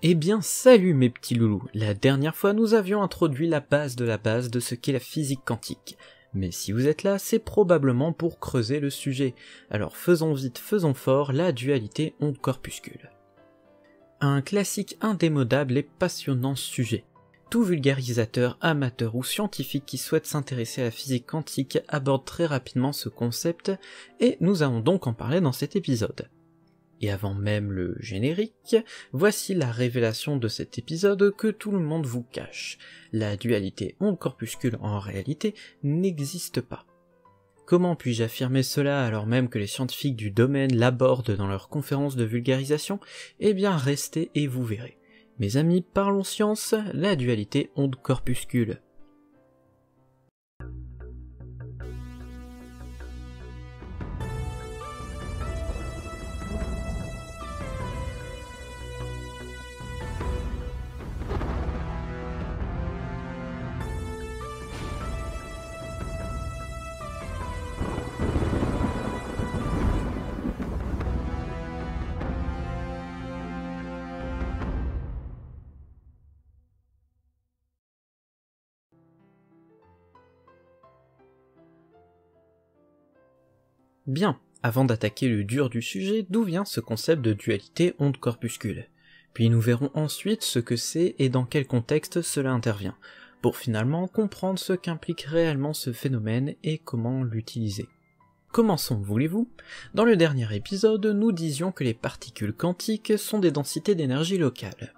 Eh bien salut mes petits loulous, la dernière fois nous avions introduit la base de ce qu'est la physique quantique. Mais si vous êtes là, c'est probablement pour creuser le sujet. Alors faisons vite, faisons fort, la dualité onde-corpuscule. Un classique indémodable et passionnant sujet. Tout vulgarisateur, amateur ou scientifique qui souhaite s'intéresser à la physique quantique aborde très rapidement ce concept, et nous allons donc en parler dans cet épisode. Et avant même le générique, voici la révélation de cet épisode que tout le monde vous cache. La dualité onde-corpuscule en réalité n'existe pas. Comment puis-je affirmer cela alors même que les scientifiques du domaine l'abordent dans leurs conférences de vulgarisation? Eh bien restez et vous verrez. Mes amis, parlons science, la dualité onde-corpuscule. Bien, avant d'attaquer le dur du sujet, d'où vient ce concept de dualité onde-corpuscule? Puis nous verrons ensuite ce que c'est et dans quel contexte cela intervient, pour finalement comprendre ce qu'implique réellement ce phénomène et comment l'utiliser. Commençons, voulez-vous? Dans le dernier épisode, nous disions que les particules quantiques sont des densités d'énergie locales.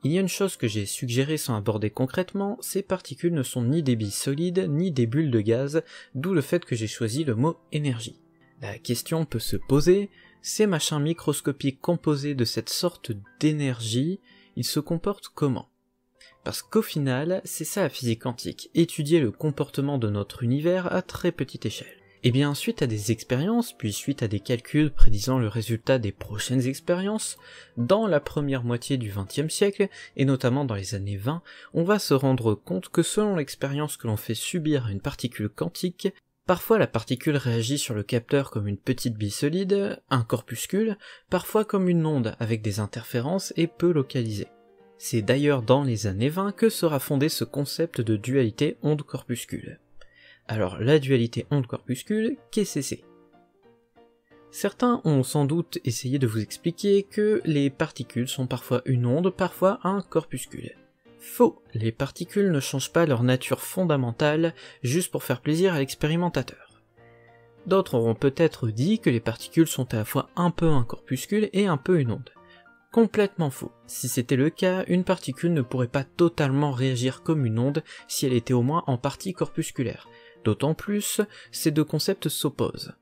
Il y a une chose que j'ai suggérée sans aborder concrètement, ces particules ne sont ni des billes solides, ni des bulles de gaz, d'où le fait que j'ai choisi le mot énergie. La question peut se poser, ces machins microscopiques composés de cette sorte d'énergie, ils se comportent comment? Parce qu'au final, c'est ça la physique quantique, étudier le comportement de notre univers à très petite échelle. Et bien suite à des expériences, puis suite à des calculs prédisant le résultat des prochaines expériences, dans la première moitié du XXe siècle, et notamment dans les années 20, on va se rendre compte que selon l'expérience que l'on fait subir à une particule quantique, parfois la particule réagit sur le capteur comme une petite bille solide, un corpuscule, parfois comme une onde avec des interférences et peu localisée. C'est d'ailleurs dans les années 20 que sera fondé ce concept de dualité onde-corpuscule. Alors la dualité onde-corpuscule, qu'est-ce que c'est? Certains ont sans doute essayé de vous expliquer que les particules sont parfois une onde, parfois un corpuscule. Faux, les particules ne changent pas leur nature fondamentale juste pour faire plaisir à l'expérimentateur. D'autres auront peut-être dit que les particules sont à la fois un peu un corpuscule et un peu une onde. Complètement faux. Si c'était le cas, une particule ne pourrait pas totalement réagir comme une onde si elle était au moins en partie corpusculaire. D'autant plus, ces deux concepts s'opposent.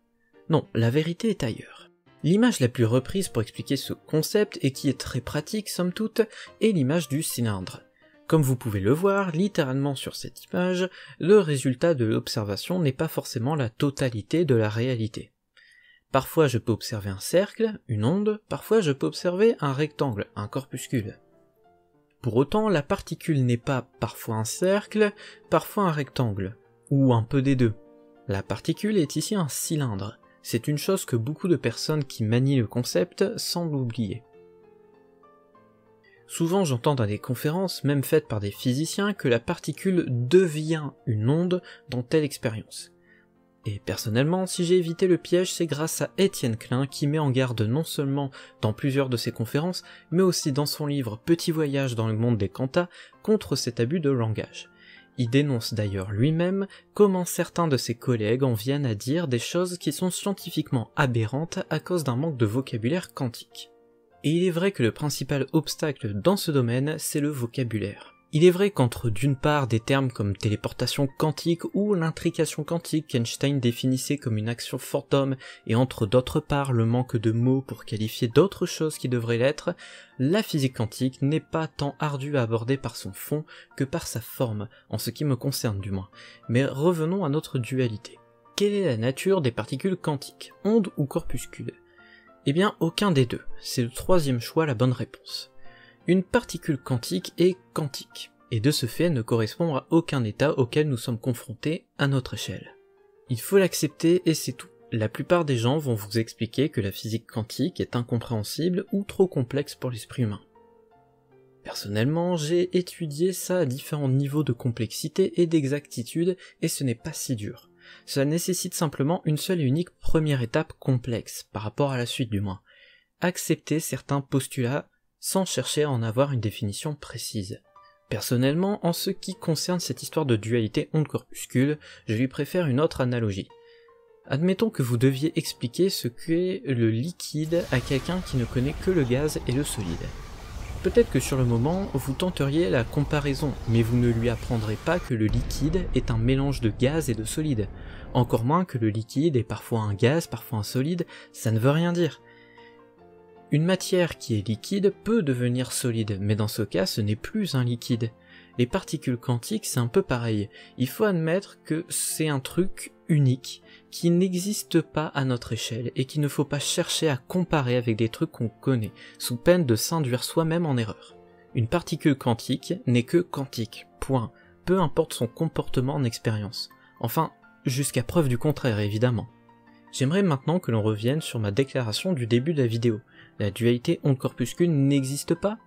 Non, la vérité est ailleurs. L'image la plus reprise pour expliquer ce concept, et qui est très pratique somme toute, est l'image du cylindre. Comme vous pouvez le voir, littéralement sur cette image, le résultat de l'observation n'est pas forcément la totalité de la réalité. Parfois je peux observer un cercle, une onde, parfois je peux observer un rectangle, un corpuscule. Pour autant, la particule n'est pas parfois un cercle, parfois un rectangle, ou un peu des deux. La particule est ici un cylindre. C'est une chose que beaucoup de personnes qui manient le concept semblent oublier. Souvent j'entends dans des conférences, même faites par des physiciens, que la particule devient une onde dans telle expérience. Et personnellement, si j'ai évité le piège, c'est grâce à Étienne Klein qui met en garde non seulement dans plusieurs de ses conférences, mais aussi dans son livre Petit voyage dans le monde des quantas, contre cet abus de langage. Il dénonce d'ailleurs lui-même comment certains de ses collègues en viennent à dire des choses qui sont scientifiquement aberrantes à cause d'un manque de vocabulaire quantique. Et il est vrai que le principal obstacle dans ce domaine, c'est le vocabulaire. Il est vrai qu'entre d'une part des termes comme téléportation quantique ou l'intrication quantique qu'Einstein définissait comme une action forte d'homme, et entre d'autre part le manque de mots pour qualifier d'autres choses qui devraient l'être, la physique quantique n'est pas tant ardue à aborder par son fond que par sa forme, en ce qui me concerne du moins. Mais revenons à notre dualité. Quelle est la nature des particules quantiques, ondes ou corpuscules? Eh bien aucun des deux, c'est le troisième choix la bonne réponse. Une particule quantique est quantique, et de ce fait ne correspond à aucun état auquel nous sommes confrontés à notre échelle. Il faut l'accepter et c'est tout. La plupart des gens vont vous expliquer que la physique quantique est incompréhensible ou trop complexe pour l'esprit humain. Personnellement, j'ai étudié ça à différents niveaux de complexité et d'exactitude, et ce n'est pas si dur. Cela nécessite simplement une seule et unique première étape complexe, par rapport à la suite du moins. Accepter certains postulats sans chercher à en avoir une définition précise. Personnellement, en ce qui concerne cette histoire de dualité onde-corpuscule, je lui préfère une autre analogie. Admettons que vous deviez expliquer ce qu'est le liquide à quelqu'un qui ne connaît que le gaz et le solide. Peut-être que sur le moment, vous tenteriez la comparaison, mais vous ne lui apprendrez pas que le liquide est un mélange de gaz et de solide. Encore moins que le liquide est parfois un gaz, parfois un solide, ça ne veut rien dire. Une matière qui est liquide peut devenir solide, mais dans ce cas, ce n'est plus un liquide. Les particules quantiques, c'est un peu pareil. Il faut admettre que c'est un truc unique, qui n'existe pas à notre échelle, et qu'il ne faut pas chercher à comparer avec des trucs qu'on connaît, sous peine de s'induire soi-même en erreur. Une particule quantique n'est que quantique, point. Peu importe son comportement en expérience. Enfin, jusqu'à preuve du contraire, évidemment. J'aimerais maintenant que l'on revienne sur ma déclaration du début de la vidéo. La dualité onde-corpuscule n'existe pas ?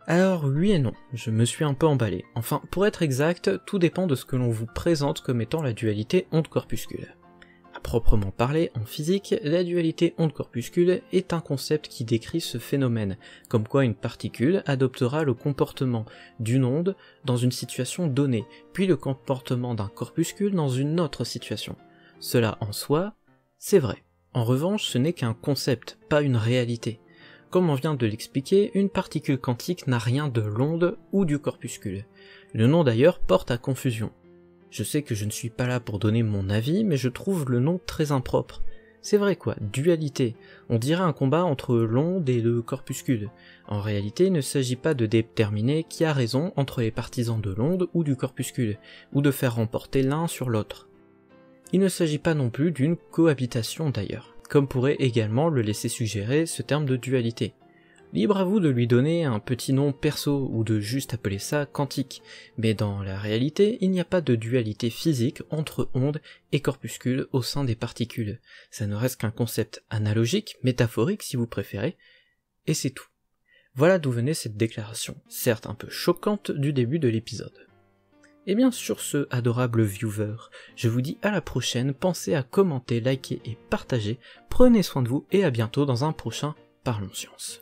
Alors oui et non, je me suis un peu emballé. Enfin, pour être exact, tout dépend de ce que l'on vous présente comme étant la dualité onde-corpuscule. À proprement parler, en physique, la dualité onde-corpuscule est un concept qui décrit ce phénomène, comme quoi une particule adoptera le comportement d'une onde dans une situation donnée, puis le comportement d'un corpuscule dans une autre situation. Cela en soi, c'est vrai. En revanche, ce n'est qu'un concept, pas une réalité. Comme on vient de l'expliquer, une particule quantique n'a rien de l'onde ou du corpuscule. Le nom d'ailleurs porte à confusion. Je sais que je ne suis pas là pour donner mon avis, mais je trouve le nom très impropre. C'est vrai quoi, dualité. On dirait un combat entre l'onde et le corpuscule. En réalité, il ne s'agit pas de déterminer qui a raison entre les partisans de l'onde ou du corpuscule, ou de faire remporter l'un sur l'autre. Il ne s'agit pas non plus d'une cohabitation d'ailleurs, comme pourrait également le laisser suggérer ce terme de dualité. Libre à vous de lui donner un petit nom perso ou de juste appeler ça quantique, mais dans la réalité, il n'y a pas de dualité physique entre ondes et corpuscules au sein des particules. Ça ne reste qu'un concept analogique, métaphorique si vous préférez, et c'est tout. Voilà d'où venait cette déclaration, certes un peu choquante du début de l'épisode. Et bien sur ce, adorable viewer, je vous dis à la prochaine, pensez à commenter, liker et partager, prenez soin de vous et à bientôt dans un prochain Parlons Science.